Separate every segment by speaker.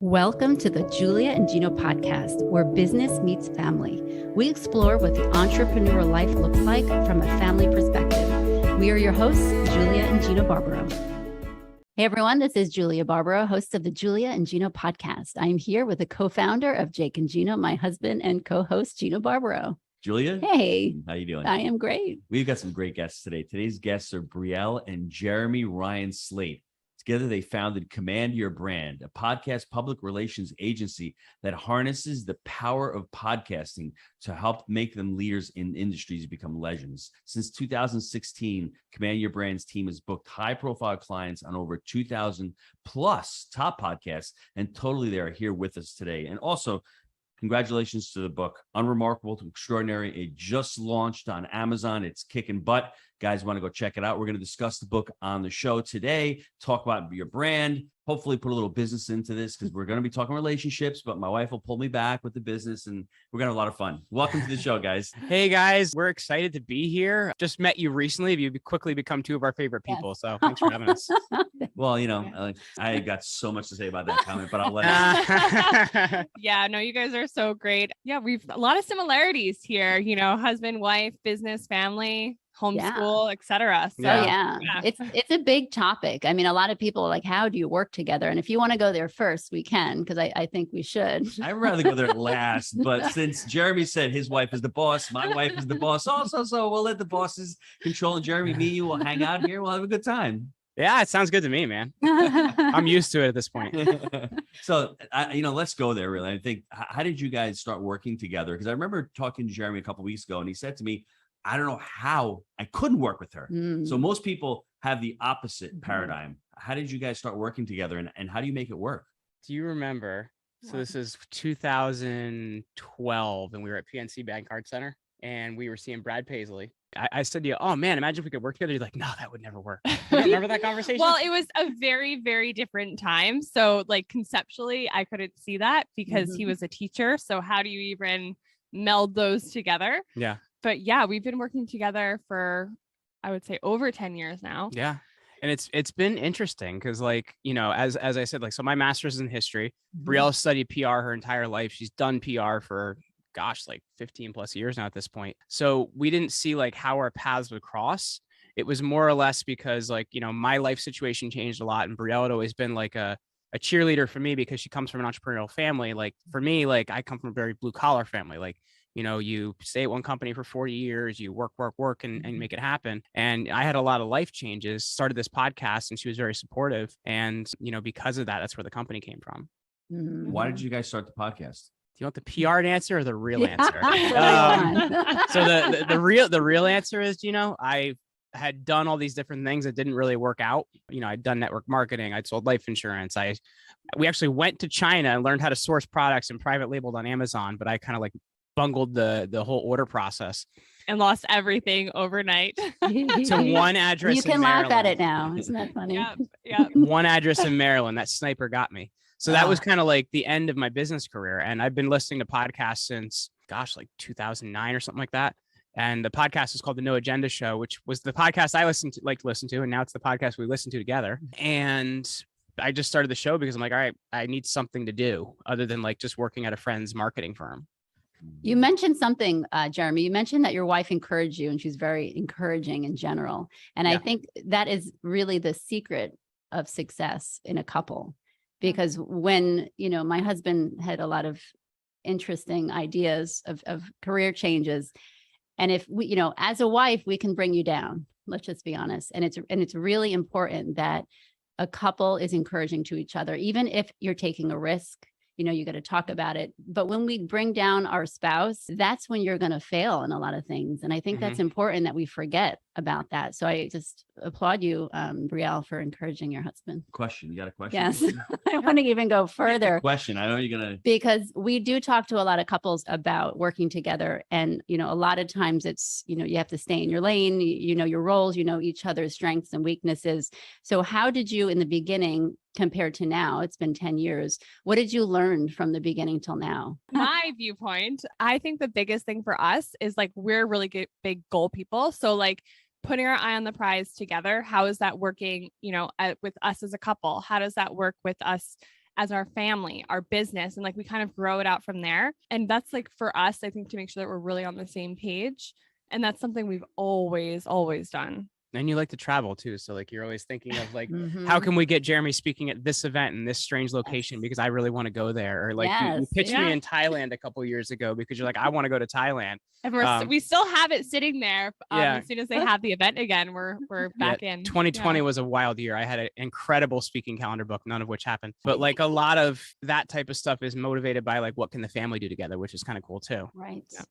Speaker 1: Welcome to the Julia and Gino podcast, where business meets family. We explore what the entrepreneurial life looks like from a family perspective. We are your hosts, Julia and Gino Barbaro. Hey everyone, this is Julia Barbaro, host of the Julia and Gino podcast. I am here with the co-founder of Jake and Gino, my husband and co-host, Gino Barbaro.
Speaker 2: Julia?
Speaker 1: Hey.
Speaker 2: How you doing?
Speaker 1: I am great.
Speaker 2: We've got some great guests today. Today's guests are Brielle and Jeremy Ryan Slate. Together, they founded Command Your Brand, a podcast public relations agency that harnesses the power of podcasting to help make them leaders in industries become legends. Since 2016, Command Your Brand's team has booked high-profile clients on over 2,000 plus top podcasts, and totally they are here with us today. And also, congratulations to the book, Unremarkable to Extraordinary. It just launched on Amazon. It's kicking butt. Guys want to go check it out. We're going to discuss the book on the show today, talk about your brand, hopefully put a little business into this because we're going to be talking relationships, but my wife will pull me back with the business and we're going to have a lot of fun. Welcome to the show, guys.
Speaker 3: Hey, guys. We're excited to be here. Just met you recently. You've quickly become two of our favorite people. Yes. So thanks for having us.
Speaker 2: Well, you know, I got so much to say about that comment, but I'll let
Speaker 4: Yeah, no, you guys are so great. Yeah, we've a lot of similarities here, you know, husband, wife, business, family, homeschool, etc. So
Speaker 1: yeah, it's a big topic. I mean, a lot of people are like, how do you work together? And if you want to go there first, we can, because I think we should.
Speaker 2: I'd rather go there last, but since Jeremy said his wife is the boss, my wife is the boss also, so we'll let the bosses control. And Jeremy, me, you will hang out here. We'll have a good time.
Speaker 3: Yeah, it sounds good to me, man. I'm used to it at this point.
Speaker 2: So, let's go there, really. I think, how did you guys start working together? Because I remember talking to Jeremy a couple of weeks ago, and he said to me, I don't know how I couldn't work with her. So most people have the opposite paradigm. How did you guys start working together and how do you make it work?
Speaker 3: Do you remember? So this is 2012 and we were at PNC Bank Art Center and we were seeing Brad Paisley. I said to you, oh man, imagine if we could work together. You're like, no, that would never work. You remember that conversation?
Speaker 4: Well, it was a very, very different time. So like conceptually, I couldn't see that because he was a teacher. So how do you even meld those together?
Speaker 3: Yeah.
Speaker 4: But yeah, we've been working together for, I would say, over 10 years now.
Speaker 3: Yeah. And it's been interesting because, like, you know, as I said, like, so my master's is in history. Brielle studied PR her entire life. She's done PR for, gosh, like 15 plus years now at this point. So we didn't see like how our paths would cross. It was more or less because, like, you know, my life situation changed a lot. And Brielle had always been like a cheerleader for me because she comes from an entrepreneurial family. Like for me, like I come from a very blue collar family. Like, you know, you stay at one company for 40 years, you work and make it happen. And I had a lot of life changes, started this podcast and she was very supportive. And, you know, because of that, that's where the company came from.
Speaker 2: Why did you guys start the podcast?
Speaker 3: Do you want the PR answer or the real answer? So the real answer is, you know, I had done all these different things that didn't really work out. You know, I'd done network marketing. I'd sold life insurance. We actually went to China and learned how to source products and private labeled on Amazon, but I kind of like bungled the whole order process
Speaker 4: and lost everything overnight
Speaker 3: to one address.
Speaker 1: You can laugh at it now. Isn't that funny?
Speaker 4: Yeah.
Speaker 3: One address in Maryland. That sniper got me. So that was kind of like the end of my business career. And I've been listening to podcasts since, gosh, like 2009 or something like that. And the podcast is called The No Agenda Show, which was the podcast I like to listen to. And now it's the podcast we listen to together. And I just started the show because I'm like, all right, I need something to do other than like just working at a friend's marketing firm.
Speaker 1: You mentioned something, Jeremy. You mentioned that your wife encouraged you and she's very encouraging in general. And I think that is really the secret of success in a couple, because when, you know, my husband had a lot of interesting ideas of career changes. And if we, you know, as a wife, we can bring you down, let's just be honest. And it's really important that a couple is encouraging to each other, even if you're taking a risk. You know, you got to talk about it. But when we bring down our spouse, that's when you're going to fail in a lot of things. And I think that's important that we forget about that. So I just applaud you, Brielle, for encouraging your husband.
Speaker 2: Question. You got a question?
Speaker 1: Yes. I want to even go further.
Speaker 2: Question. I know you're going to.
Speaker 1: Because we do talk to a lot of couples about working together. And, you know, a lot of times it's, you know, you have to stay in your lane, you know, your roles, you know, each other's strengths and weaknesses. So how did you in the beginning compared to now? It's been 10 years. What did you learn from the beginning till now?
Speaker 4: My viewpoint, I think the biggest thing for us is like, we're really big goal people. So like putting our eye on the prize together, how is that working, you know, with us as a couple? How does that work with us as our family, our business, and like we kind of grow it out from there. And that's like for us, I think, to make sure that we're really on the same page. And that's something we've always done.
Speaker 3: And you like to travel too. So like, you're always thinking of like,
Speaker 1: Mhm.
Speaker 3: how can we get Jeremy speaking at this event in this strange location? Because I really want to go there. Or like you
Speaker 1: Yes.
Speaker 3: pitched me
Speaker 4: Yeah.
Speaker 3: in Thailand a couple of years ago because you're like, I want to go to Thailand.
Speaker 4: And we
Speaker 3: Um,
Speaker 4: still have it sitting there.
Speaker 3: yeah.
Speaker 4: As soon as they have the event again, we're back in.
Speaker 3: 2020
Speaker 4: Yeah.
Speaker 3: was a wild year. I had an incredible speaking calendar book, none of which happened. But like a lot of that type of stuff is motivated by like, what can the family do together, which is kind of cool too.
Speaker 1: Right.
Speaker 3: Yeah.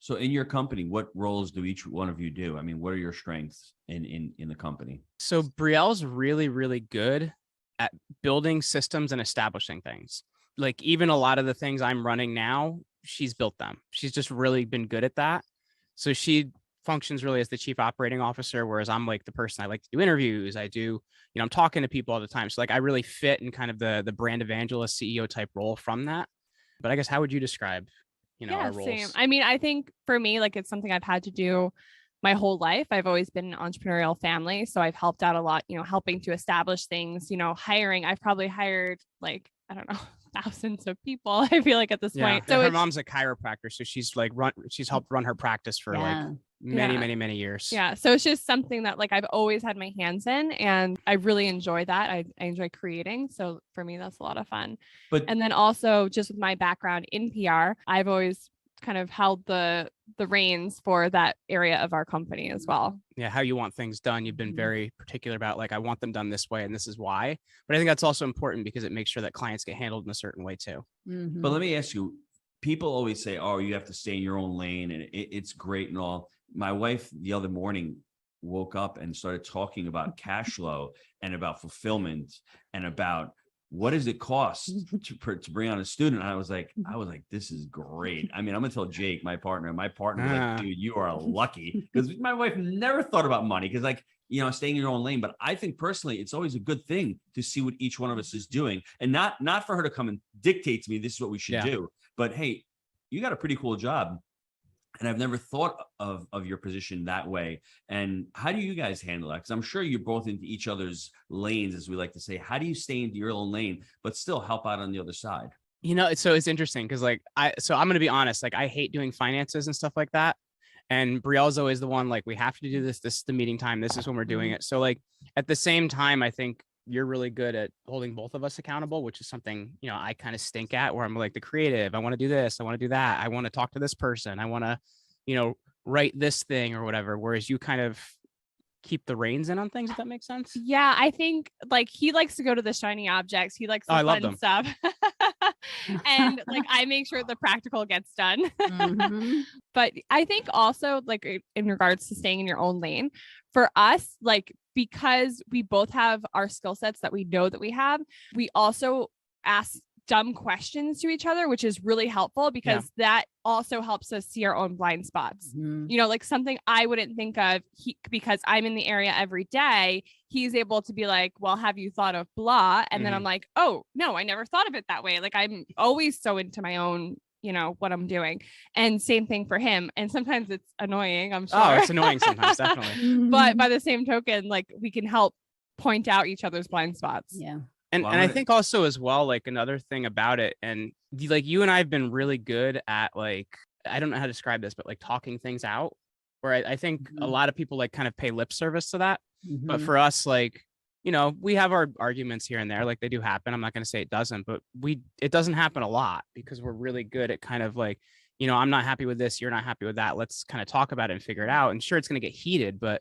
Speaker 2: So in your company, what roles do each one of you do? I mean, what are your strengths in the company?
Speaker 3: So Brielle's really, really good at building systems and establishing things. Like even a lot of the things I'm running now, she's built them. She's just really been good at that. So she functions really as the chief operating officer, whereas I'm like the person, I like to do interviews. I do, I'm talking to people all the time. So like I really fit in kind of the brand evangelist CEO type role from that. But I guess how would you describe, our roles?
Speaker 4: Same. I mean, I think for me, like it's something I've had to do my whole life. I've always been an entrepreneurial family. So I've helped out a lot, helping to establish things, hiring. I've probably hired like, I don't know, thousands of people, I feel like at this point.
Speaker 3: So
Speaker 4: So
Speaker 3: her mom's a chiropractor. So she's like she's helped run her practice for like many years.
Speaker 4: Yeah. So it's just something that like I've always had my hands in, and I really enjoy that. I enjoy creating. So for me, that's a lot of fun. And then also just with my background in PR, I've always kind of held the reins for that area of our company as well.
Speaker 3: Yeah. How you want things done. You've been very particular about like, I want them done this way and this is why. But I think that's also important because it makes sure that clients get handled in a certain way too.
Speaker 1: Mhm.
Speaker 2: But let me ask you, people always say, oh, you have to stay in your own lane and it's great and all. My wife the other morning woke up and started talking about cash flow and about fulfillment and about what does it cost to bring on a student? And I was like, this is great. I mean, I'm gonna tell Jake, my partner, was like, dude, you are lucky, because my wife never thought about money because like, staying in your own lane. But I think personally, it's always a good thing to see what each one of us is doing, and not for her to come and dictate to me, this is what we should do. But hey, you got a pretty cool job. And I've never thought of your position that way. And how do you guys handle that? Because I'm sure you're both into each other's lanes, as we like to say. How do you stay into your own lane, but still help out on the other side?
Speaker 3: So it's interesting because like I'm going to be honest, like I hate doing finances and stuff like that. And Brielle's always the one, like, we have to do this. This is the meeting time. This is when we're doing it. So like at the same time, I think you're really good at holding both of us accountable, which is something, I kind of stink at, where I'm like the creative. I want to do this. I want to do that. I want to talk to this person. I want to, write this thing or whatever. Whereas you kind of keep the reins in on things, if that makes sense.
Speaker 4: Yeah. I think like he likes to go to the shiny objects. He likes the fun stuff. And like, I make sure the practical gets done.
Speaker 1: Mhm.
Speaker 4: But I think also like in regards to staying in your own lane, for us, like, because we both have our skill sets that we know that we have, we also ask dumb questions to each other, which is really helpful because that also helps us see our own blind spots.
Speaker 1: Mhm.
Speaker 4: Like something I wouldn't think of, because I'm in the area every day, he's able to be like, well, have you thought of blah? And then I'm like, oh no, I never thought of it that way. Like I'm always so into my own, what I'm doing. And same thing for him. And sometimes it's annoying, I'm sure.
Speaker 3: Oh, it's annoying sometimes, definitely.
Speaker 4: But by the same token, like we can help point out each other's blind spots.
Speaker 1: Yeah.
Speaker 3: And I think also as well, like another thing about it, and like you and I have been really good at like, I don't know how to describe this, but like talking things out, where I think a lot of people like kind of pay lip service to that. But for us, like, we have our arguments here and there, like they do happen. I'm not going to say it doesn't, but it doesn't happen a lot because we're really good at kind of like, I'm not happy with this. You're not happy with that. Let's kind of talk about it and figure it out. And sure, it's going to get heated, but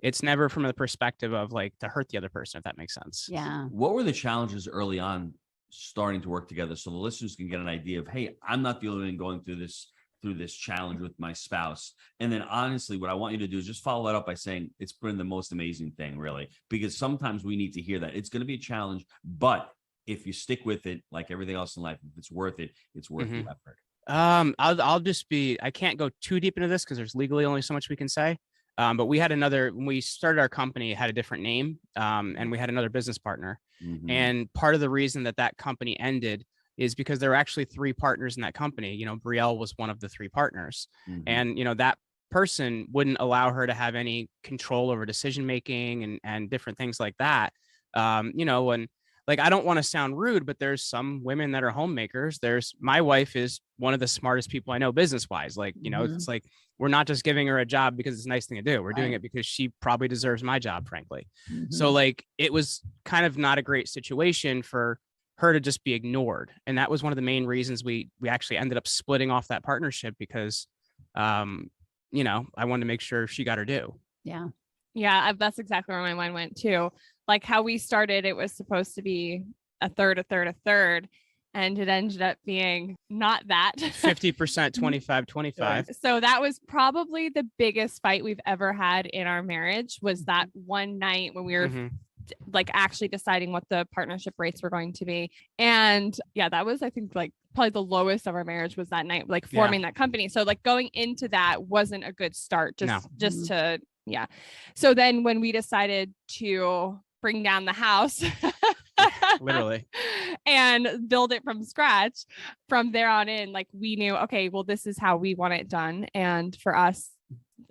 Speaker 3: it's never from the perspective of like to hurt the other person, if that makes sense.
Speaker 1: Yeah.
Speaker 2: What were the challenges early on starting to work together so the listeners can get an idea of, hey, I'm not the only one going through this challenge with my spouse? And then honestly, what I want you to do is just follow that up by saying it's been the most amazing thing, really, because sometimes we need to hear that it's going to be a challenge, but if you stick with it, like everything else in life, if it's worth it, it's worth the effort.
Speaker 3: I'll just I can't go too deep into this because there's legally only so much we can say. But we had when we started our company, it had a different name, and we had another business partner. And part of the reason that company ended is because there were actually 3 partners in that company. Brielle was one of the 3 partners, and, that person wouldn't allow her to have any control over decision-making and different things like that. And like, I don't want to sound rude, but there's some women that are homemakers. My wife is one of the smartest people I know business wise. Like, you know, it's like, we're not just giving her a job because it's a nice thing to do. We're doing it because she probably deserves my job, frankly. So like, it was kind of not a great situation for her to just be ignored. And that was one of the main reasons we actually ended up splitting off that partnership, because, you know, I wanted to make sure she got her due.
Speaker 1: Yeah.
Speaker 4: Yeah, that's exactly where my mind went too. Like how we started, it was supposed to be a third, and it ended up being not that.
Speaker 3: 50%, 25, 25.
Speaker 4: So that was probably the biggest fight we've ever had in our marriage, was that one night when we were like actually deciding what the partnership rates were going to be. And yeah, that was, I think, like probably the lowest of our marriage was that night, like forming that company. So like going into that wasn't a good start, just to, yeah. So then when we decided to bring down the house,
Speaker 3: literally,
Speaker 4: and build it from scratch, from there on in, like we knew, okay, well, this is how we want it done. And for us,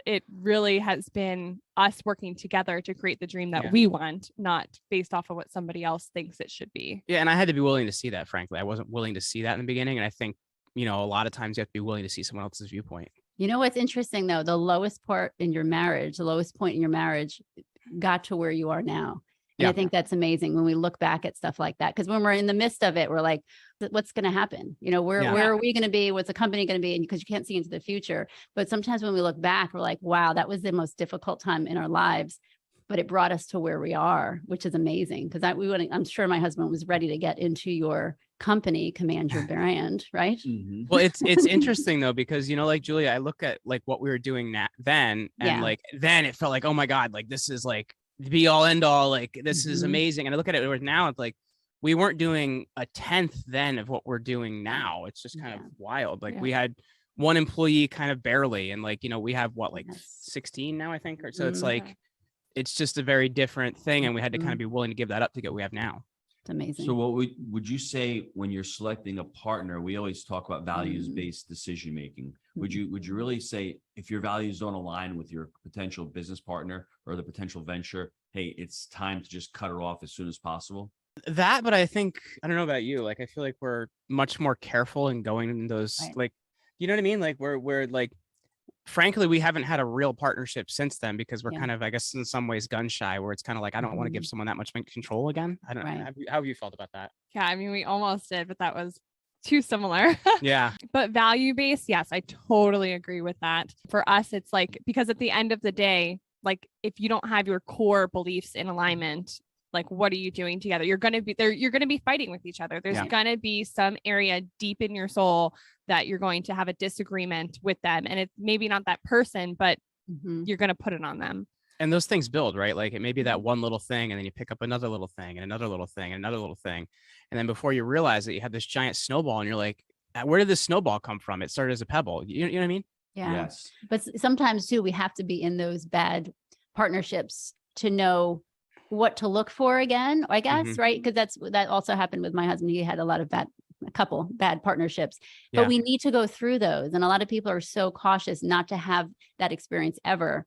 Speaker 4: it really has been us working together to create the dream that we want, not based off of what somebody else thinks it should be.
Speaker 3: Yeah. And I had to be willing to see that, frankly. I wasn't willing to see that in the beginning. And I think, you know, a lot of times you have to be willing to see someone else's viewpoint.
Speaker 1: You know, what's interesting though, the lowest point in your marriage got to where you are now. And I think that's amazing when we look back at stuff like that. Because when we're in the midst of it, we're like, what's going to happen? You know, where are we going to be? What's the company going to be? And because you can't see into the future. But sometimes when we look back, we're like, wow, that was the most difficult time in our lives. But it brought us to where we are, which is amazing. Because I'm sure my husband was ready to get into your company, Command Your Brand, right?
Speaker 3: Well, it's interesting though, because, you know, like Julia, I look at like what we were doing then, and like then it felt like, oh my God, like this is like the be all end all, like this is amazing. And I look at it now, it's like we weren't doing a 10th then of what we're doing now. It's just kind of wild. Like we had one employee kind of barely, and like, you know, we have what, like 16 now, I think. So it's like, it's just a very different thing. And we had to kind of be willing to give that up to get what we have now.
Speaker 1: It's amazing.
Speaker 2: So what would you say when you're selecting a partner? We always talk about values-based decision making. Would you really say if your values don't align with your potential business partner or the potential venture, hey, it's time to just cut her off as soon as possible?
Speaker 3: That, but I think, I don't know about you, like I feel like we're much more careful in going in those, like, you know what I mean? Like we're like, frankly, we haven't had a real partnership since then, because we're kind of, I guess, in some ways gun shy, where it's kind of like, I don't want to give someone that much control again. I don't know. How have you felt about that?
Speaker 4: Yeah, I mean, we almost did, but that was too similar.
Speaker 3: Yeah.
Speaker 4: But value-based, yes, I totally agree with that. For us, it's like, because at the end of the day, like if you don't have your core beliefs in alignment, like what are you doing together? You're going to be there. You're going to be fighting with each other. There's going to be some area deep in your soul that you're going to have a disagreement with them. And it's maybe not that person, but you're going to put it on them.
Speaker 3: And those things build, right? Like it may be that one little thing, and then you pick up another little thing and another little thing and another little thing. And then before you realize it, you have this giant snowball, and you're like, where did this snowball come from? It started as a pebble. You know what I mean?
Speaker 1: Yeah.
Speaker 2: Yes.
Speaker 1: But sometimes too, we have to be in those bad partnerships to know what to look for again, I guess, right? Because that also happened with my husband. He had a couple bad partnerships, but we need to go through those. And a lot of people are so cautious not to have that experience ever,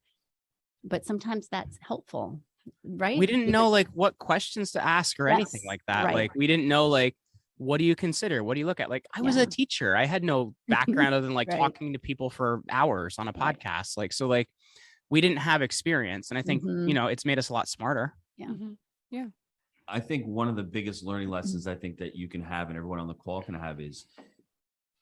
Speaker 1: but sometimes that's helpful, right?
Speaker 3: We didn't know like what questions to ask or anything like that.
Speaker 1: Right.
Speaker 3: Like we didn't know, like, what do you consider? What do you look at? Like I was a teacher. I had no background other than like talking to people for hours on a podcast. Like, so like we didn't have experience. And I think, you know, it's made us a lot smarter.
Speaker 1: Yeah.
Speaker 4: Yeah.
Speaker 2: I think one of the biggest learning lessons I think that you can have, and everyone on the call can have, is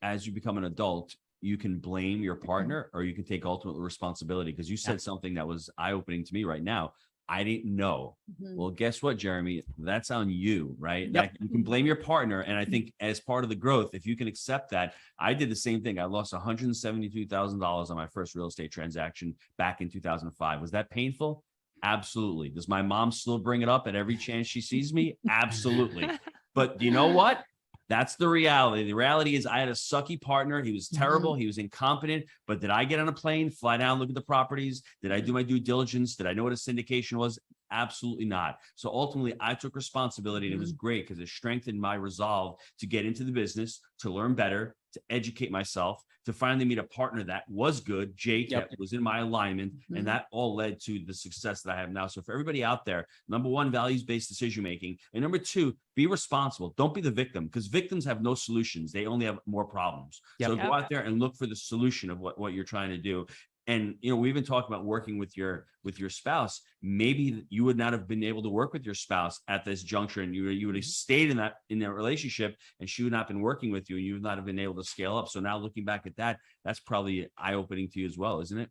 Speaker 2: as you become an adult, you can blame your partner or you can take ultimate responsibility. Because you said something that was eye-opening to me right now. I didn't know. Well, guess what, Jeremy? That's on you, right?
Speaker 3: Yep.
Speaker 2: You can blame your partner. And I think as part of the growth, if you can accept that, I did the same thing. I lost $172,000 on my first real estate transaction back in 2005. Was that painful? Absolutely. Does my mom still bring it up at every chance she sees me? Absolutely. But you know what? That's the reality. The reality is I had a sucky partner. He was terrible. He was incompetent. But did I get on a plane, fly down, look at the properties? Did I do my due diligence? Did I know what a syndication was? Absolutely not. So ultimately, I took responsibility, and it was great because it strengthened my resolve to get into the business, to learn better, to educate myself, to finally meet a partner that was good, Jake, that was in my alignment. And that all led to the success that I have now. So for everybody out there, number one, values-based decision-making. And number two, be responsible. Don't be the victim, because victims have no solutions. They only have more problems. So go out there and look for the solution of what you're trying to do. And, you know, we've been talking about working with your spouse. Maybe you would not have been able to work with your spouse at this juncture, and you would have stayed in that relationship, and she would not have been working with you, and you would not have been able to scale up. So now looking back at that, that's probably eye-opening to you as well, isn't it?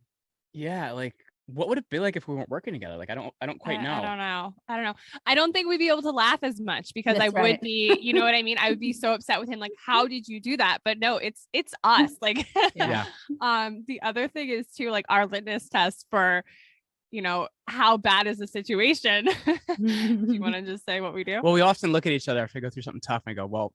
Speaker 3: Yeah. Like, what would it be like if we weren't working together? Like, I don't quite know.
Speaker 4: I don't know. I don't think we'd be able to laugh as much, because
Speaker 1: That's
Speaker 4: I would be, you know what I mean? I would be so upset with him. Like, how did you do that? But no, it's us. Like, the other thing is too, like, our litmus test for, you know, how bad is the situation? Do you want to just say what we do?
Speaker 3: Well, we often look at each other after we go through something tough and go, well,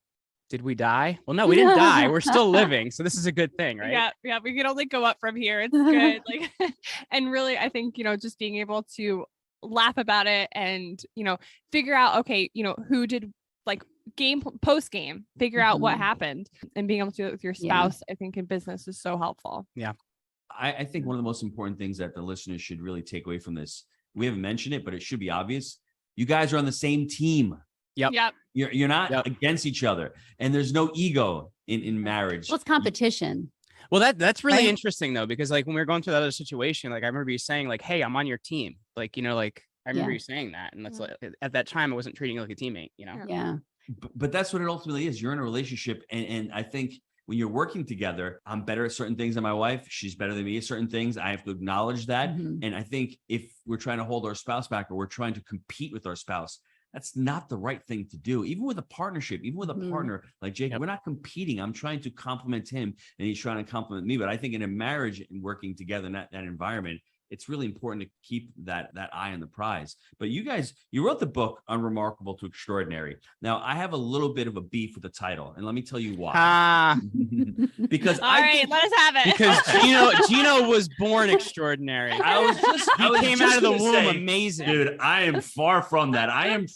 Speaker 3: did we die? Well, no, we didn't die. We're still living. So this is a good thing, right?
Speaker 4: Yeah. We can only go up from here. It's good. Like, and really, I think, you know, just being able to laugh about it and, you know, figure out, okay, you know, who did, like, post game, figure out what happened, and being able to do it with your spouse, I think in business is so helpful.
Speaker 3: Yeah.
Speaker 2: I think one of the most important things that the listeners should really take away from this, we haven't mentioned it, but it should be obvious. You guys are on the same team.
Speaker 3: Yep.
Speaker 2: You're not against each other, and there's no ego in marriage.
Speaker 1: Well, it's competition.
Speaker 3: Well, that's really interesting though, because like when we were going through that other situation, like I remember you saying like, hey, I'm on your team. Like, you know, like I remember you saying that. And that's like, at that time, I wasn't treating you like a teammate, you know?
Speaker 1: Yeah.
Speaker 2: But that's what it ultimately is. You're in a relationship. And I think when you're working together, I'm better at certain things than my wife. She's better than me at certain things. I have to acknowledge that. And I think if we're trying to hold our spouse back, or we're trying to compete with our spouse, that's not the right thing to do. Even with a partnership, even with a partner like Jake, we're not competing. I'm trying to compliment him, and he's trying to compliment me. But I think in a marriage and working together in that environment, it's really important to keep that eye on the prize. But you guys, you wrote the book Unremarkable to Extraordinary. Now, I have a little bit of a beef with the title, and let me tell you why. Because
Speaker 4: let us have it.
Speaker 3: Because Gino was born extraordinary. He came out of the womb amazing.
Speaker 2: Dude, I am far from that. I'm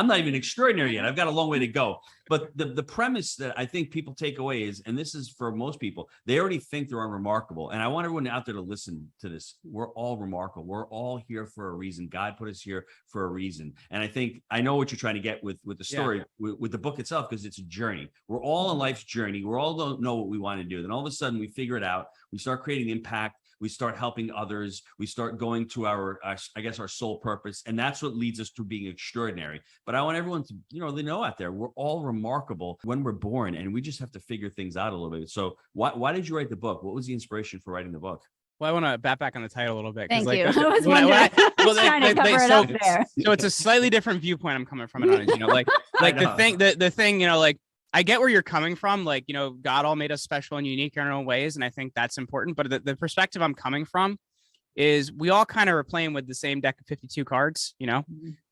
Speaker 2: not even extraordinary yet. I've got a long way to go. But the premise that I think people take away is, and this is for most people, they already think they're unremarkable. And I want everyone out there to listen to this. We're all remarkable. We're all here for a reason. God put us here for a reason. And I know what you're trying to get with the story, with the book itself, because it's a journey. We're all on life's journey. We're all don't know what we want to do. Then all of a sudden we figure it out. We start creating impact. We start helping others. We start going to our sole purpose. And that's what leads us to being extraordinary. But I want everyone to, they know out there, we're all remarkable when we're born, and we just have to figure things out a little bit. So why did you write the book? What was the inspiration for writing the book?
Speaker 3: Well, I want to bat back on the title a little bit.
Speaker 1: Thank
Speaker 3: like,
Speaker 1: you. I was wondering. Trying to cover it up there.
Speaker 3: So it's a slightly different viewpoint I'm coming from it on, the thing, like, I get where you're coming from. Like, God all made us special and unique in our own ways. And I think that's important. But the perspective I'm coming from is we all kind of are playing with the same deck of 52 cards.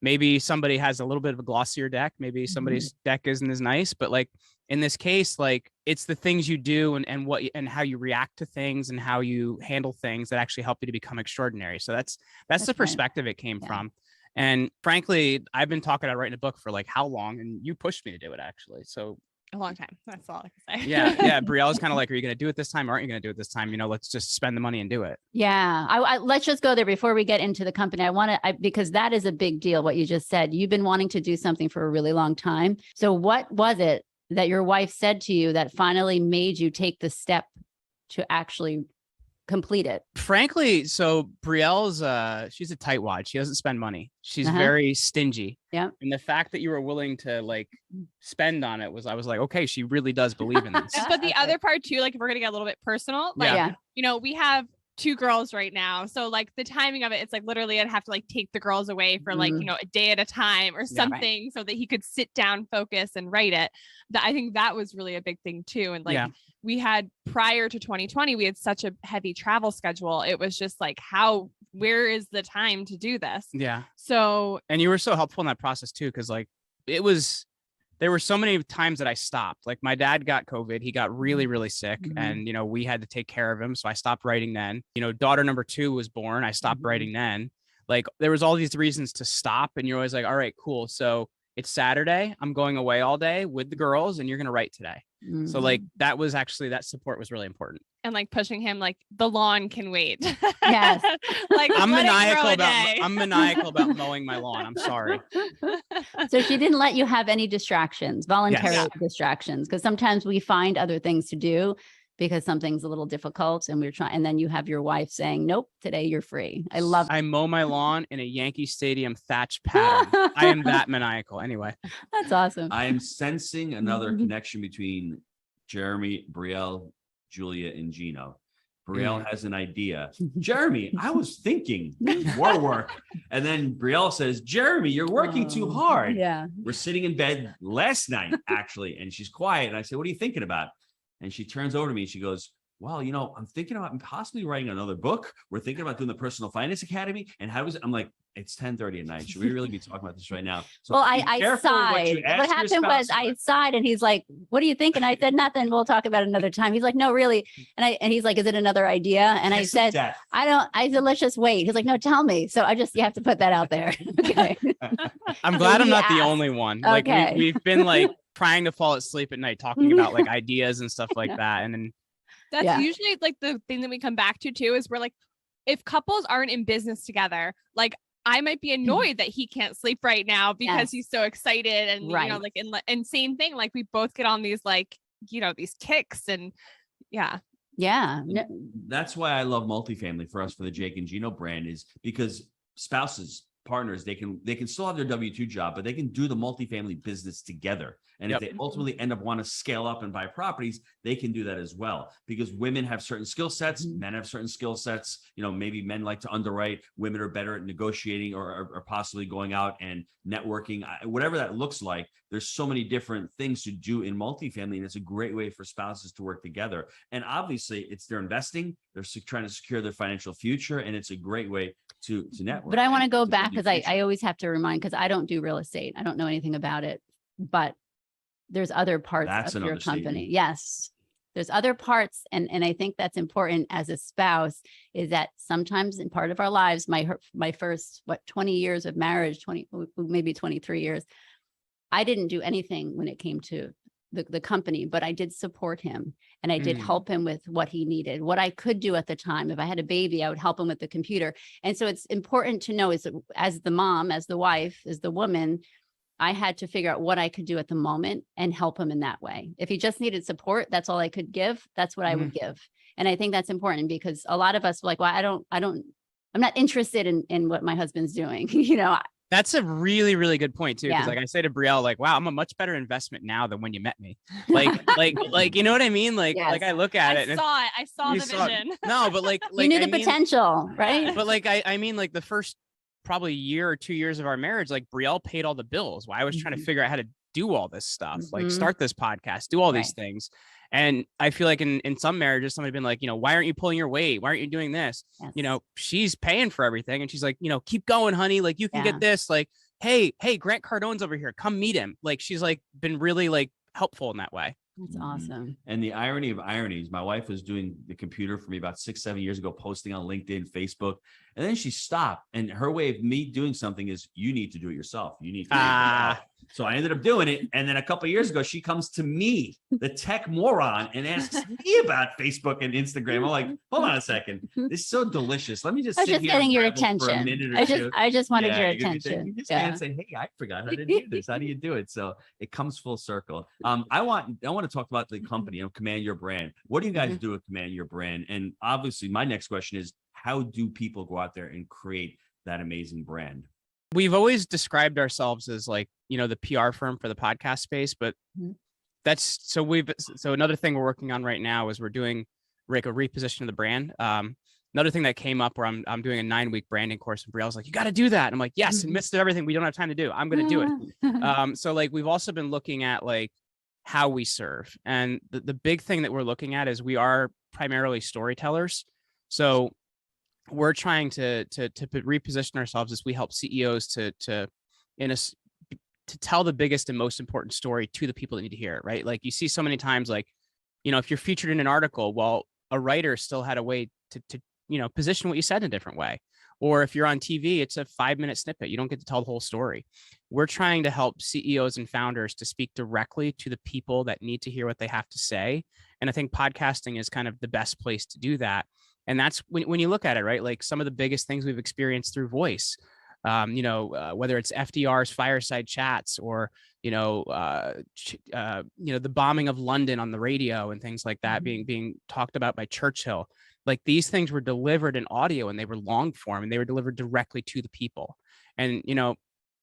Speaker 3: Maybe somebody has a little bit of a glossier deck. Maybe somebody's deck isn't as nice. But like in this case, like it's the things you do and how you react to things and how you handle things that actually help you to become extraordinary. So that's the perspective it came from. And frankly, I've been talking about writing a book for like how long? And you pushed me to do it, actually. So
Speaker 4: a long time. That's all I can say.
Speaker 3: Yeah. Brielle's kind of like, are you going to do it this time? Or aren't you going to do it this time? Let's just spend the money and do it.
Speaker 1: Yeah. Let's just go there before we get into the company. Because that is a big deal. What you just said, you've been wanting to do something for a really long time. So what was it that your wife said to you that finally made you take the step to actually complete it?
Speaker 3: Frankly, so Brielle's she's a tightwad. She doesn't spend money. She's very stingy.
Speaker 1: Yeah.
Speaker 3: And the fact that you were willing to like spend on it I was like, okay, she really does believe in this.
Speaker 4: But the other part too, like if we're gonna get a little bit personal, like we have 2 girls right now. So like the timing of it, it's like literally I'd have to like take the girls away for like, a day at a time or something so that he could sit down, focus and write it. I think that was really a big thing too. And like we had prior to 2020, we had such a heavy travel schedule. It was just like, where is the time to do this? Yeah. So,
Speaker 3: and you were so helpful in that process too. Cause like there were so many times that I stopped. Like my dad got COVID. He got really, really sick and, we had to take care of him. So I stopped writing then. Daughter number 2 was born. I stopped writing then. like there was all these reasons to stop, and you're always like, all right, cool. So it's Saturday. I'm going away all day with the girls, and you're going to write today. So like that support was really important.
Speaker 4: And like pushing him, like the lawn can wait.
Speaker 1: Yes.
Speaker 4: Like
Speaker 3: I'm maniacal about mowing my lawn. I'm sorry.
Speaker 1: So she didn't let you have any distractions, voluntary
Speaker 3: Yes.
Speaker 1: distractions, because sometimes we find other things to do because something's a little difficult and we're trying, and then you have your wife saying, nope, today you're free. I love
Speaker 3: I mow my lawn in a Yankee Stadium thatch pattern. I am that maniacal. Anyway.
Speaker 1: That's awesome.
Speaker 2: I am sensing another connection between Jeremy, Brielle, Julia, and Gino. Brielle has an idea. Jeremy, I was thinking more work. And then Brielle says, Jeremy, you're working too hard.
Speaker 1: Yeah.
Speaker 2: We're sitting in bed last night, actually, and she's quiet. And I say, what are you thinking about? And she turns over to me and she goes, well, you know, I'm thinking about possibly writing another book. We're thinking about doing the Personal Finance Academy. And I'm like, it's 10:30 at night. Should we really be talking about this right now? So
Speaker 1: Well, I sighed. What happened was I sighed and he's like, what do you think? And I said, nothing. We'll talk about it another time. He's like, no, really. And he's like, is it another idea? And I said, I said, let's just wait. He's like, no, tell me. So you have to put that out there. Okay.
Speaker 3: I'm glad I'm not the only one. Like we've been like trying to fall asleep at night talking about like ideas and stuff like that. And then
Speaker 4: that's usually like the thing that we come back to too, is we're like, if couples aren't in business together, like I might be annoyed that he can't sleep right now because he's so excited. And, you know, like, and same thing, like we both get on these, like, you know, these kicks and yeah.
Speaker 2: That's why I love multifamily for us, for the Jake and Gino brand, is because spouses, partners, they can still have their W-2 job, but they can do the multifamily business together. And if they ultimately end up want to scale up and buy properties, they can do that as well, because women have certain skill sets, men have certain skill sets. You know, maybe men like to underwrite, women are better at negotiating or possibly going out and networking, whatever that looks like. There's so many different things to do in multifamily, and it's a great way for spouses to work together. And obviously it's they're investing, they're trying to secure their financial future, and it's a great way to network.
Speaker 1: But I want to go back, because I always have to remind, because I don't do real estate. I don't know anything about it, but there's other parts of your company. Statement. Yes, there's other parts. And I think that's important as a spouse, is that sometimes in part of our lives, my first, 20 years of marriage, maybe 23 years, I didn't do anything when it came to the company, but I did support him, and I did help him with what he needed, what I could do at the time. If I had a baby, I would help him with the computer. And so it's important to know, is as the mom, as the wife, as the woman, I had to figure out what I could do at the moment and help him in that way. If he just needed support, that's all I could give. That's what I would give. And I think that's important, because a lot of us were like, well, I'm not interested in what my husband's doing. You know,
Speaker 3: that's a really, really good point too. Cause like I say to Brielle, like, wow, I'm a much better investment now than when you met me. Like, you know what I mean? Like, like I look at it.
Speaker 4: I saw the vision.
Speaker 3: No, but like
Speaker 1: you knew the potential, right?
Speaker 3: But like, I mean, like the first probably year or 2 years of our marriage, like Brielle paid all the bills while I was trying to figure out how to do all this stuff, like start this podcast, do all these things. And I feel like in some marriages, somebody been like, you know, why aren't you pulling your weight? Why aren't you doing this? Yes. You know, she's paying for everything. And she's like, you know, keep going, honey. Like you can get this. Like, hey, Grant Cardone's over here. Come meet him. Like, she's like been really like helpful in that way.
Speaker 1: That's awesome.
Speaker 2: And the irony of ironies, my wife was doing the computer for me about 6-7 years ago, posting on LinkedIn, Facebook, and then she stopped. And her way of me doing something is, you need to do it yourself. You need to do it yourself. So I ended up doing it. And then a couple of years ago, she comes to me, the tech moron, and asks me about Facebook and Instagram. I'm like, hold on a second. This is so delicious. Let me just sit here
Speaker 1: getting your attention.
Speaker 2: For a minute or two.
Speaker 1: I just wanted your attention.
Speaker 2: You just can't say, hey, I forgot how to do this. How do you do it? So it comes full circle. I want to talk about the company, Command Your Brand. What do you guys do with Command Your Brand? And obviously, my next question is, how do people go out there and create that amazing brand?
Speaker 3: We've always described ourselves as like, you know, the PR firm for the podcast space, but so another thing we're working on right now is we're doing like a reposition of the brand. Another thing that came up where I'm doing a 9-week branding course, and Brielle's like, you got to do that. And I'm like, yes, in the midst of everything we don't have time to do, I'm going to do it. So like, we've also been looking at like how we serve. And the big thing that we're looking at is we are primarily storytellers. So we're trying to reposition ourselves as we help CEOs to tell the biggest and most important story to the people that need to hear it, right? Like you see so many times, like, you know, if you're featured in an article, well, a writer still had a way to you know, position what you said in a different way. Or if you're on TV, it's a 5-minute snippet. You don't get to tell the whole story. We're trying to help CEOs and founders to speak directly to the people that need to hear what they have to say. And I think podcasting is kind of the best place to do that. And that's when you look at it, right? Like some of the biggest things we've experienced through voice, whether it's FDR's fireside chats or, the bombing of London on the radio and things like that being talked about by Churchill. Like these things were delivered in audio and they were long form and they were delivered directly to the people. And,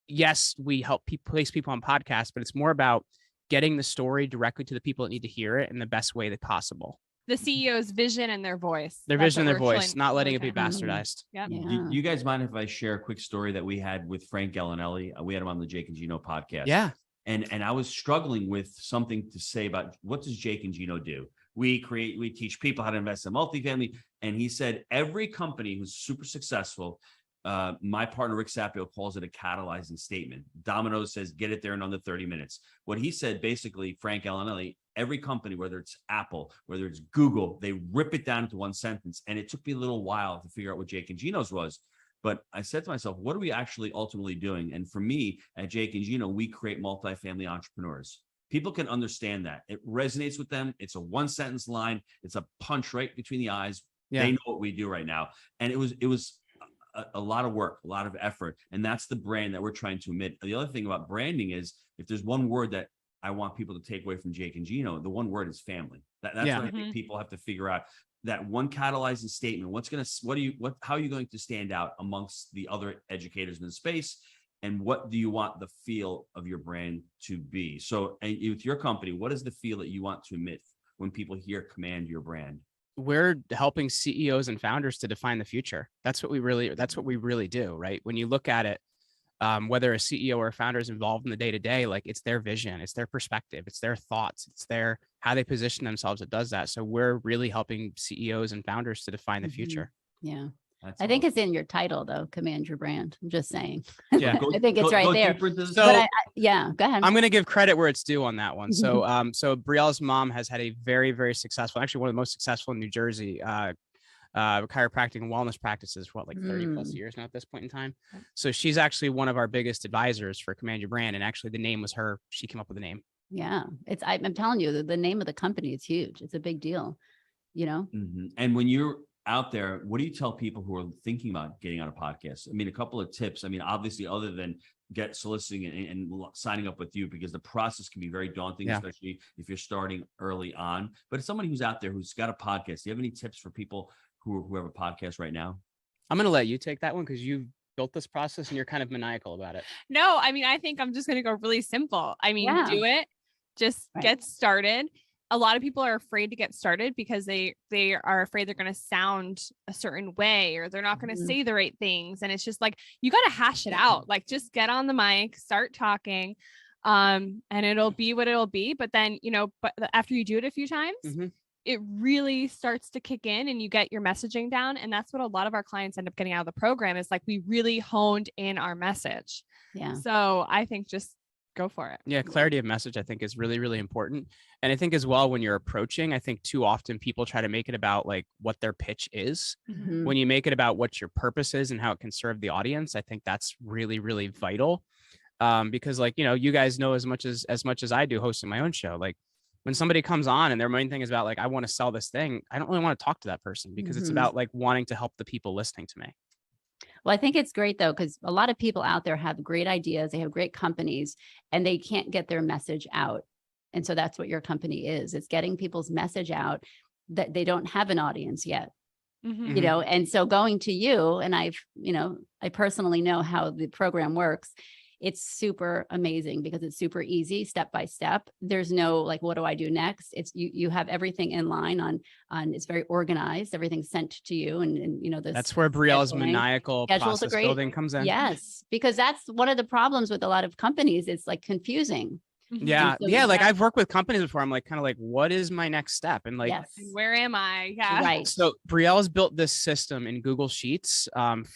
Speaker 3: yes, we help place people on podcasts, but it's more about getting the story directly to the people that need to hear it in the best way that possible.
Speaker 4: The CEO's vision and their voice.
Speaker 3: Their vision and their voice, not letting it be bastardized.
Speaker 4: Yep.
Speaker 1: Yeah.
Speaker 2: Do you guys mind if I share a quick story that we had with Frank Gallinelli? We had him on the Jake and Gino podcast.
Speaker 3: Yeah.
Speaker 2: And I was struggling with something to say about what does Jake and Gino do? We teach people how to invest in multifamily. And he said, every company who's super successful, my partner, Rick Sapio, calls it a catalyzing statement. Domino's says, get it there in under 30 minutes. What he said, basically, Frank Gallinelli, every company, whether it's Apple, whether it's Google, they rip it down into one sentence. And it took me a little while to figure out what Jake and Gino's was. But I said to myself, what are we actually ultimately doing? And for me, at Jake and Gino, we create multifamily entrepreneurs. People can understand that. It resonates with them. It's a one-sentence line. It's a punch right between the eyes. Yeah. They know what we do right now. And it was a lot of work, a lot of effort. And that's the brand that we're trying to emit. The other thing about branding is if there's one word that I want people to take away from Jake and Gino, the one word is family. That's what I think people have to figure out. That one catalyzing statement, how are you going to stand out amongst the other educators in the space? And what do you want the feel of your brand to be? So with your company, what is the feel that you want to emit when people hear Command Your Brand?
Speaker 3: We're helping CEOs and founders to define the future. That's what we really do, right? When you look at it, whether a CEO or a founder is involved in the day-to-day, like it's their vision, it's their perspective, it's their thoughts, it's how they position themselves that does that. So we're really helping CEOs and founders to define the future.
Speaker 1: Yeah. I think it's in your title though, Command Your Brand. I'm just saying.
Speaker 3: Yeah.
Speaker 1: I think it's right there.
Speaker 3: So
Speaker 1: yeah, go ahead.
Speaker 3: I'm going to give credit where it's due on that one. So, so Brielle's mom has had a very, very successful, actually one of the most successful in New Jersey, chiropractic and wellness practices for 30 plus years now at this point in time. So she's actually one of our biggest advisors for Command Your Brand. And actually the name was her. She came up with the name.
Speaker 1: Yeah. I'm telling you, the name of the company is huge. It's a big deal,
Speaker 2: And when you're out there, what do you tell people who are thinking about getting on a podcast? I mean, a couple of tips. I mean, obviously, other than soliciting and signing up with you, because the process can be very daunting, especially if you're starting early on. But as somebody who's out there who's got a podcast, do you have any tips for people who have a podcast right now?
Speaker 3: I'm going to let you take that one because you've built this process and you're kind of maniacal about it.
Speaker 4: No, I mean, I think I'm just going to go really simple. I mean, do it, just get started. A lot of people are afraid to get started because they are afraid they're going to sound a certain way or they're not going to say the right things. And it's just like, you got to hash it out. Like just get on the mic, start talking, and it'll be what it'll be. But then, but after you do it a few times, it really starts to kick in and you get your messaging down. And that's what a lot of our clients end up getting out of the program is like, we really honed in our message. Yeah. So I think just go for it.
Speaker 3: Yeah. Clarity of message, I think is really, really important. And I think as well, when you're approaching, I think too often people try to make it about like what their pitch is. When you make it about what your purpose is and how it can serve the audience, I think that's really, really vital. Because you guys know as much as I do hosting my own show, like when somebody comes on and their main thing is about like, I want to sell this thing, I don't really want to talk to that person because it's about like wanting to help the people listening to me.
Speaker 1: Well, I think it's great though, because a lot of people out there have great ideas. They have great companies and they can't get their message out. And so that's what your company is. It's getting people's message out that they don't have an audience yet, and so going to you and I personally know how the program works. It's super amazing because it's super easy, step by step. There's no like, what do I do next? It's you have everything in line on it's very organized. Everything's sent to you. And
Speaker 3: that's where Brielle's maniacal process building comes in.
Speaker 1: Yes, because that's one of the problems with a lot of companies. It's like confusing.
Speaker 3: Yeah. So like I've worked with companies before. I'm like, kind of like, what is my next step? And like,
Speaker 4: where am I? Yeah.
Speaker 1: Right.
Speaker 3: So Brielle's built this system in Google Sheets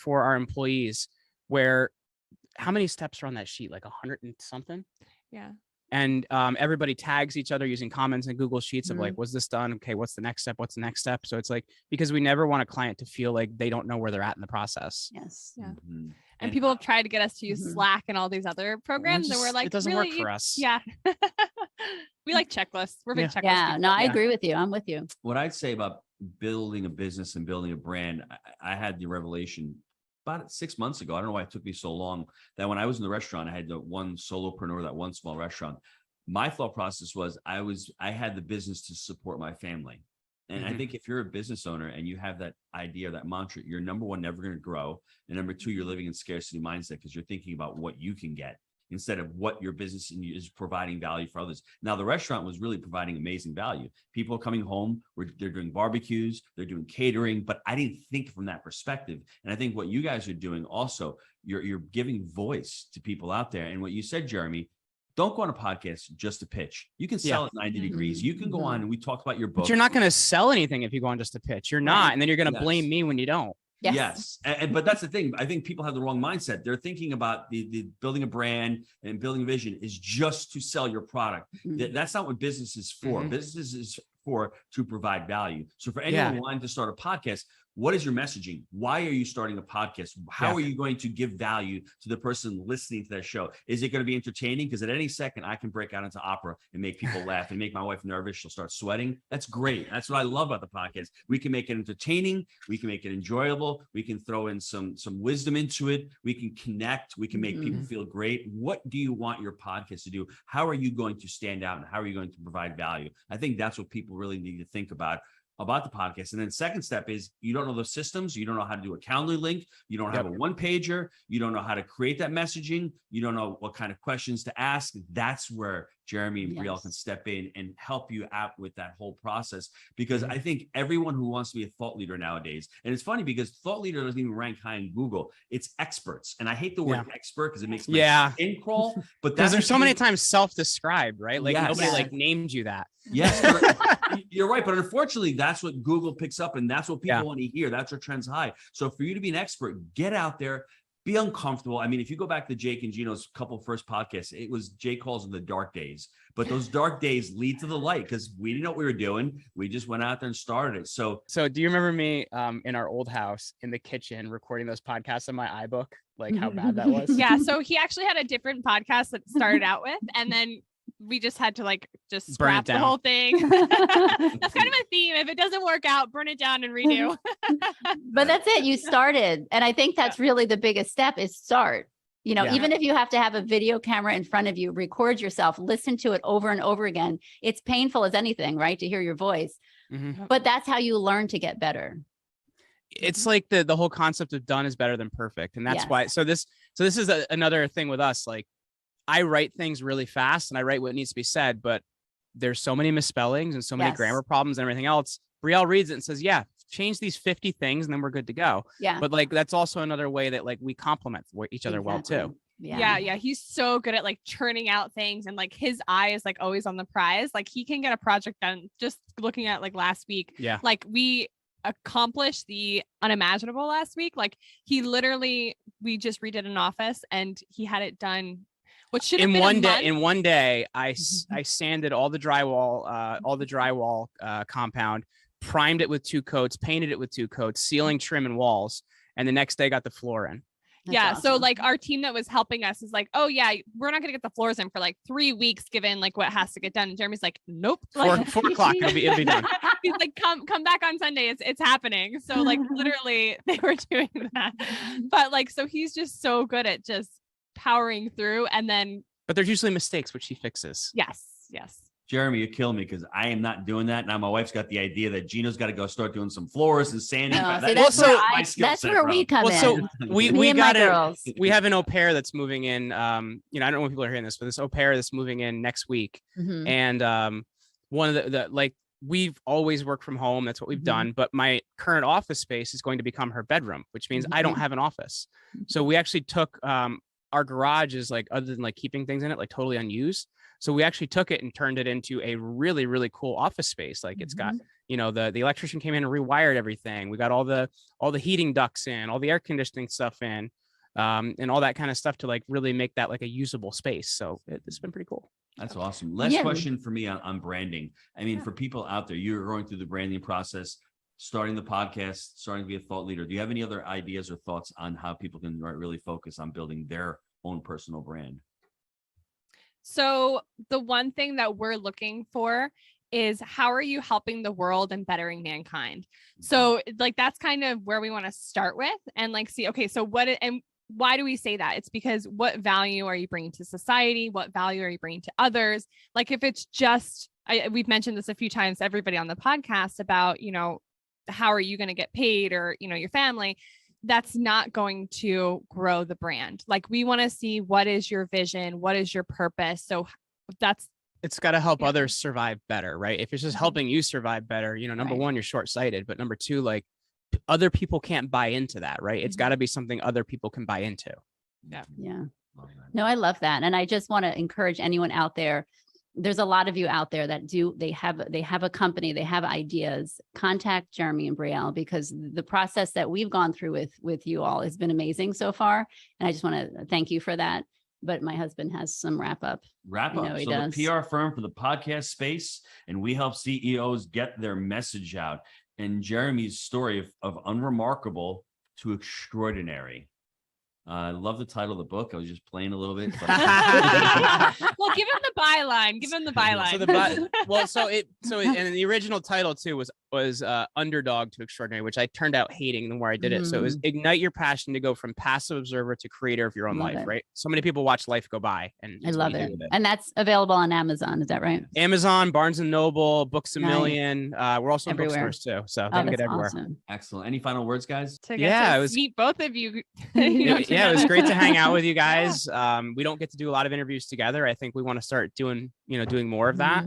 Speaker 3: for our employees where how many steps are on that sheet? Like 100 and something?
Speaker 4: Yeah.
Speaker 3: And everybody tags each other using comments in Google Sheets of
Speaker 1: Mhm.
Speaker 3: like, was this done? Okay, what's the next step? What's the next step? So it's like, because we never want a client to feel like they don't know where they're at in the process.
Speaker 1: Yes.
Speaker 4: Yeah.
Speaker 2: Mhm.
Speaker 4: And people have tried to get us to use
Speaker 1: Mhm.
Speaker 4: Slack and all these other programs, and we're like,
Speaker 3: it doesn't
Speaker 4: really?
Speaker 3: work for us.
Speaker 4: Yeah. We like checklists. We're big checklist
Speaker 1: Yeah.
Speaker 4: people.
Speaker 1: No, I
Speaker 3: Yeah.
Speaker 1: agree with you. I'm with you.
Speaker 2: What I'd say about building a business and building a brand, I had the revelation about 6 months ago. I don't know why it took me so long, that when I was in the restaurant, I had the one solopreneur, that one small restaurant. My thought process was I had the business to support my family. And I
Speaker 3: Mhm.
Speaker 2: think if you're a business owner and you have that idea, that mantra, you're number one, never going to grow. And number two, you're living in scarcity mindset because you're thinking about what you can get instead of what your business is providing value for others. Now, the restaurant was really providing amazing value. People are coming home, they're doing barbecues, they're doing catering, but I didn't think from that perspective. And I think what you guys are doing also, you're giving voice to people out there. And what you said, Jeremy, don't go on a podcast just to pitch. You can sell it 90 degrees. You can go on, and we talked about your book.
Speaker 3: But you're not going to sell anything if you go on just a pitch. You're not.
Speaker 1: Right.
Speaker 3: And then you're going to
Speaker 2: Yes.
Speaker 3: blame me when you don't.
Speaker 1: Yes.
Speaker 2: But that's the thing. I think people have the wrong mindset. They're thinking about the building a brand and building a vision is just to sell your product.
Speaker 1: Mhm.
Speaker 2: That's not what business is for.
Speaker 3: Mhm.
Speaker 2: Business is for to provide value. So for anyone wanting to start a podcast, what is your messaging? Why are you starting a podcast? How are you going to give value to the person listening to that show? Is it going to be entertaining? Because at any second, I can break out into opera and make people laugh and make my wife nervous. She'll start sweating. That's great. That's what I love about the podcast. We can make it entertaining. We can make it enjoyable. We can throw in some wisdom into it. We can connect. We can make people feel great. What do you want your podcast to do? How are you going to stand out? And how are you going to provide value? I think that's what people really need to think about the podcast. And then second step is you don't know the systems. You don't know how to do a Calendly link. You don't have a one pager. You don't know how to create that messaging. You don't know what kind of questions to ask. That's where Jeremy and Brielle can step in and help you out with that whole process. Because I think everyone who wants to be a thought leader nowadays, and it's funny because thought leader doesn't even rank high in Google. It's experts. And I hate the word expert because it makes my skin crawl. But
Speaker 3: because there's so many times self-described, right? Like nobody like named you that.
Speaker 2: Yes, you're right. But unfortunately, that's what Google picks up and that's what people want to hear. That's where trends high. So for you to be an expert, get out there, be uncomfortable. I mean, if you go back to Jake and Gino's couple first podcasts, it was Jake calls them the dark days, but those dark days lead to the light because we didn't know what we were doing. We just went out there and started it. So
Speaker 3: do you remember me in our old house in the kitchen recording those podcasts in my iBook? Like how bad that was?
Speaker 4: Yeah. So he actually had a different podcast that started out with, and then we just had to just scrap the whole thing. That's kind of a theme. If it doesn't work out, burn it down and redo.
Speaker 1: But that's it. You started. And I think that's really the biggest step is start. You know, even if you have to have a video camera in front of you, record yourself, listen to it over and over again. It's painful as anything, right? To hear your voice. But that's how you learn to get better.
Speaker 3: It's like the whole concept of done is better than perfect. And that's why. So this is another thing with us. Like, I write things really fast and I write what needs to be said, but there's so many misspellings and so many grammar problems and everything else. Brielle reads it and says, change these 50 things and then we're good to go. Yeah. But like, that's also another way that like we complement each other well too.
Speaker 4: Yeah. He's so good at like churning out things and like his eye is like always on the prize. Like he can get a project done just looking at like last week. Yeah. Like we accomplished the unimaginable last week. Like we just redid an office and he had it done. What should have been
Speaker 3: in one day, I sanded all the drywall compound, primed it with 2 coats, painted it with 2 coats, ceiling, trim, and walls, and the next day got the floor in.
Speaker 4: That's awesome. So like our team that was helping us is like, oh yeah, we're not gonna get the floors in for like 3 weeks, given like what has to get done. And Jeremy's like, nope.
Speaker 3: 4 o'clock, it'll be done.
Speaker 4: He's like, come back on Sunday. It's happening. So like literally they were doing that, but like so he's just so good at just powering through. And then
Speaker 3: but there's usually mistakes which he fixes.
Speaker 4: Yes.
Speaker 2: Jeremy, you're killing me because I am not doing that. Now my wife's got the idea that Gino's got to go start doing some floors and sanding.
Speaker 1: That's where we come in.
Speaker 3: So we have an au pair that's moving in. I don't know when people are hearing this, but this au pair that's moving in next week. And one of the like we've always worked from home. That's what we've done. But my current office space is going to become her bedroom, which means I don't have an office. So we actually took our garage is like, other than like keeping things in it, like totally unused. So we actually took it and turned it into a really, really cool office space. Like it's got, the electrician came in and rewired everything. We got all the heating ducts in, all the air conditioning stuff in, and all that kind of stuff to like really make that like a usable space. So it's been pretty cool.
Speaker 2: That's awesome. Last question for me on branding. I mean, for people out there, you're going through the branding process, starting the podcast, starting to be a thought leader. Do you have any other ideas or thoughts on how people can really focus on building their own personal brand?
Speaker 4: So the one thing that we're looking for is how are you helping the world and bettering mankind? So like, that's kind of where we want to start with and like, see, okay, so and why do we say that? It's because what value are you bringing to society? What value are you bringing to others? Like if it's just, we've mentioned this a few times, everybody on the podcast about, you know, how are you going to get paid or, you know, your family, that's not going to grow the brand. Like we want to see what is your vision? What is your purpose? So
Speaker 3: it's got to help others survive better, right? If it's just helping you survive better, you know, number one, you're short-sighted, but number two, like other people can't buy into that, right? It's got to be something other people can buy into.
Speaker 1: Yeah. No, I love that. And I just want to encourage anyone out there. There's a lot of you out there that they have a company, they have ideas. Contact Jeremy and Brielle, because the process that we've gone through with you all has been amazing so far. And I just want to thank you for that. But my husband has some wrap up. So
Speaker 2: the PR firm for the podcast space, and we help CEOs get their message out. And Jeremy's story of unremarkable to extraordinary. I love the title of the book. I was just playing a little bit. But...
Speaker 4: Well, give him the byline. Give him the byline.
Speaker 3: And the original title too was Underdog to Extraordinary, which I turned out hating the more I did it. So it was ignite your passion to go from passive observer to creator of your own life, right? So many people watch life go by, and
Speaker 1: I love it. And that's available on Amazon. Is that right?
Speaker 3: Amazon, Barnes and Noble, Books a Million. We're also in bookstores too, so they can get everywhere.
Speaker 1: Awesome.
Speaker 2: Excellent. Any final words, guys?
Speaker 4: It was meet both of you.
Speaker 3: Yeah, it was great to hang out with you guys. We don't get to do a lot of interviews together. I think we want to start doing more of that.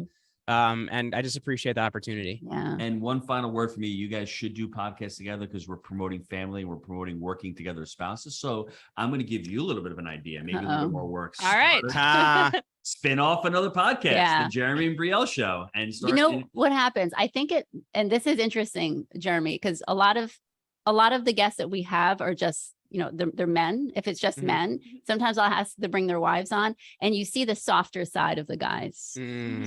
Speaker 3: And I just appreciate the opportunity.
Speaker 1: Yeah.
Speaker 2: And one final word for me, you guys should do podcasts together because we're promoting family, we're promoting working together as spouses. So I'm going to give you a little bit of an idea, maybe a little bit more work.
Speaker 4: All right.
Speaker 2: Spin off another podcast, the Jeremy and Brielle Show. And start
Speaker 1: what happens? I think and this is interesting, Jeremy, because a lot of the guests that we have are just, they're men. If it's just men, sometimes I'll ask to bring their wives on, and you see the softer side of the guys.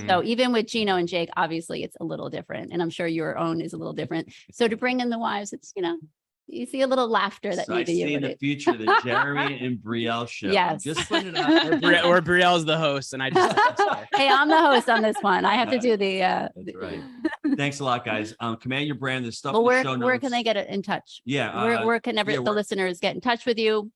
Speaker 1: So even with Gino and Jake, obviously it's a little different, and I'm sure your own is a little different. So to bring in the wives, it's, you see a little laughter that maybe
Speaker 2: I see in the future the Jeremy and Brielle Show.
Speaker 1: Yes.
Speaker 2: Just put it out there.
Speaker 3: Or Brielle's the host, and I just
Speaker 1: hey, I'm the host on this one. I have to do the
Speaker 2: That's right. Thanks a lot, guys. Command your brand. There's stuff.
Speaker 1: Well, where can they get it in touch?
Speaker 2: Yeah.
Speaker 1: Where can the listeners get in touch with you?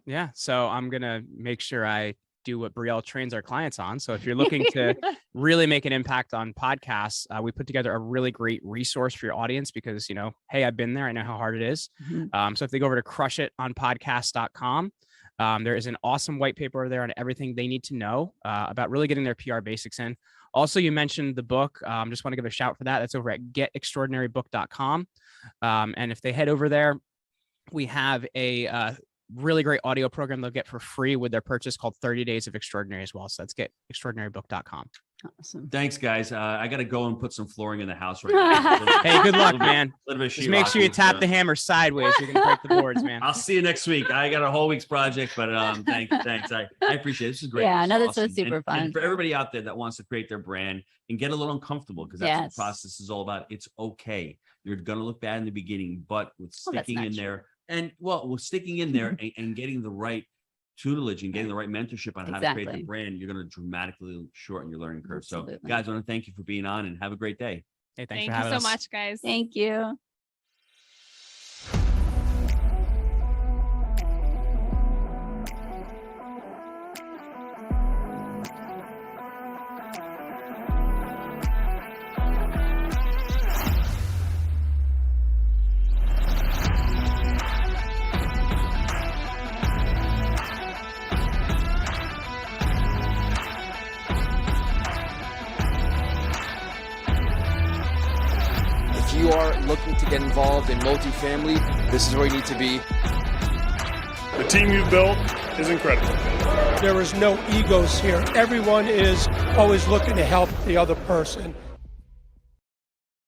Speaker 3: Yeah. So I'm gonna make sure I do what Brielle trains our clients on. So if you're looking to really make an impact on podcasts, we put together a really great resource for your audience because, hey, I've been there. I know how hard it is. So if they go over to crushitonpodcast.com, there is an awesome white paper over there on everything they need to know about really getting their PR basics in. Also, you mentioned the book. Just want to give a shout for that. That's over at getextraordinarybook.com. And if they head over there, we have a really great audio program they'll get for free with their purchase called 30 Days of Extraordinary as well. So that's getextraordinarybook.com.
Speaker 1: Awesome.
Speaker 2: Thanks, guys. I got to go and put some flooring in the house right now.
Speaker 3: Hey, good luck, man.
Speaker 2: Just
Speaker 3: make sure you tap the hammer sideways. You're going to break the boards, man.
Speaker 2: I'll see you next week. I got a whole week's project, but thanks. I appreciate it. This is great.
Speaker 1: Yeah,
Speaker 2: this
Speaker 1: was super fun.
Speaker 2: And for everybody out there that wants to create their brand and get a little uncomfortable, because that's what the process is all about. It's okay. You're going to look bad in the beginning, but with sticking in there, sticking in there and getting the right tutelage and getting the right mentorship on how to create the brand, you're going to dramatically shorten your learning curve. Absolutely. So guys, I want to thank you for being on and have a great day.
Speaker 3: Hey,
Speaker 4: thank you so much, guys.
Speaker 1: Thank you.
Speaker 5: If you are looking to get involved in multifamily, this is where you need to be.
Speaker 6: The team you've built is incredible.
Speaker 7: There is no egos here. Everyone is always looking to help the other person.